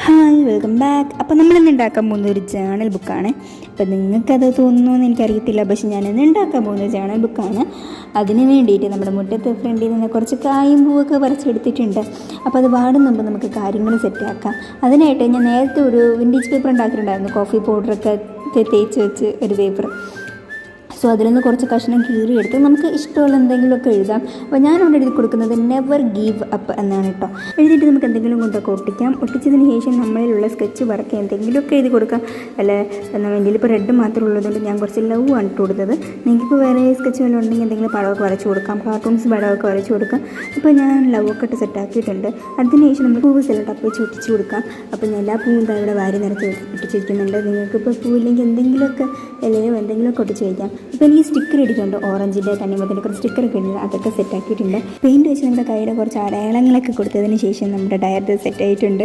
Hi welcome back. അപ്പോൾ നമ്മളിന്ന് ഉണ്ടാക്കാൻ പോകുന്ന ഒരു ജേണൽ ബുക്കാണ്. അപ്പോൾ നിങ്ങൾക്കത് തോന്നുന്നു എനിക്കറിയത്തില്ല, പക്ഷെ ഞാനിന്ന് ഉണ്ടാക്കാൻ പോകുന്ന ജേണൽ ബുക്കാണ്. അതിന് വേണ്ടിയിട്ട് നമ്മുടെ മുറ്റത്ത് ഫ്രണ്ടിൽ നിന്ന് കുറച്ച് കായും പൂവൊക്കെ പറിച്ചെടുത്തിട്ടുണ്ട്. അപ്പോൾ അത് വാടും മുമ്പ് നമുക്ക് കാര്യങ്ങൾ സെറ്റാക്കാം. അതിനായിട്ട് ഞാൻ നേരത്തെ ഒരു വിൻറ്റേജ് പേപ്പർ ഉണ്ടാക്കിയിട്ടുണ്ടായിരുന്നു, കോഫി പൗഡറൊക്കെ തേച്ച് വെച്ച് ഒരു പേപ്പർ. സോ അതിൽ നിന്ന് കുറച്ച് കഷ്ണം കീറിയെടുത്ത് നമുക്ക് ഇഷ്ടമുള്ള എന്തെങ്കിലുമൊക്കെ എഴുതാം. അപ്പോൾ ഞാനിവിടെ എഴുതി കൊടുക്കുന്നത് നെവർ ഗീവ് അപ്പ് എന്നാണ് കേട്ടോ. എഴുതിയിട്ട് നമുക്ക് എന്തെങ്കിലും കൊണ്ടൊക്കെ ഒട്ടിക്കാം. ഒട്ടിച്ചതിന് ശേഷം നമ്മളിലുള്ള സ്കെച്ച് വർക്ക് എന്തെങ്കിലുമൊക്കെ എഴുതി കൊടുക്കാം. അല്ലെ എൻ്റെ ഇപ്പോൾ റെഡ് മാത്രമേ ഉള്ളതുകൊണ്ട് ഞാൻ കുറച്ച് ലവ് ആണ് ഇട്ട് കൊടുത്തത്. നിങ്ങൾക്കിപ്പോൾ വേറെ സ്കെച്ച് വല്ലതും ഉണ്ടെങ്കിൽ എന്തെങ്കിലും പടമൊക്കെ വരച്ച് കൊടുക്കാം, കാർട്ടൂൺസ് പടമൊക്കെ വരച്ച് കൊടുക്കാം. ഇപ്പോൾ ഞാൻ ലവൊക്കെ ഇട്ട് സെറ്റാക്കിയിട്ടുണ്ട്. അതിനുശേഷം നമ്മൾ പൂവ് സെലട്ടപ്പ് വെച്ച് ഒട്ടിച്ച് കൊടുക്കാം. അപ്പോൾ ഞാൻ എല്ലാ പൂവും ഇവിടെ വാരി നിറച്ച് ഒട്ടിച്ചിരിക്കുന്നുണ്ട്. നിങ്ങൾക്കിപ്പോൾ പൂവില്ലെങ്കിൽ എന്തെങ്കിലുമൊക്കെ ഇലയോ എന്തെങ്കിലുമൊക്കെ ഒട്ടിച്ച് കഴിക്കാം. ഇപ്പോൾ എനിക്ക് സ്റ്റിക്കർ ഇട്ടിട്ടുണ്ട്, ഓറഞ്ചിൻ്റെ തണ്ണിമത്തൻ്റെ കുറച്ച് സ്റ്റിക്കറൊക്കെ ഉണ്ട്, അതൊക്കെ സെറ്റാക്കിയിട്ടുണ്ട്. പെയിൻറ്റ് വെച്ച് നമ്മുടെ കൈയുടെ കുറച്ച് അടയാളങ്ങളൊക്കെ കൊടുത്തതിന് ശേഷം നമ്മുടെ ഡയറി സെറ്റായിട്ടുണ്ട്.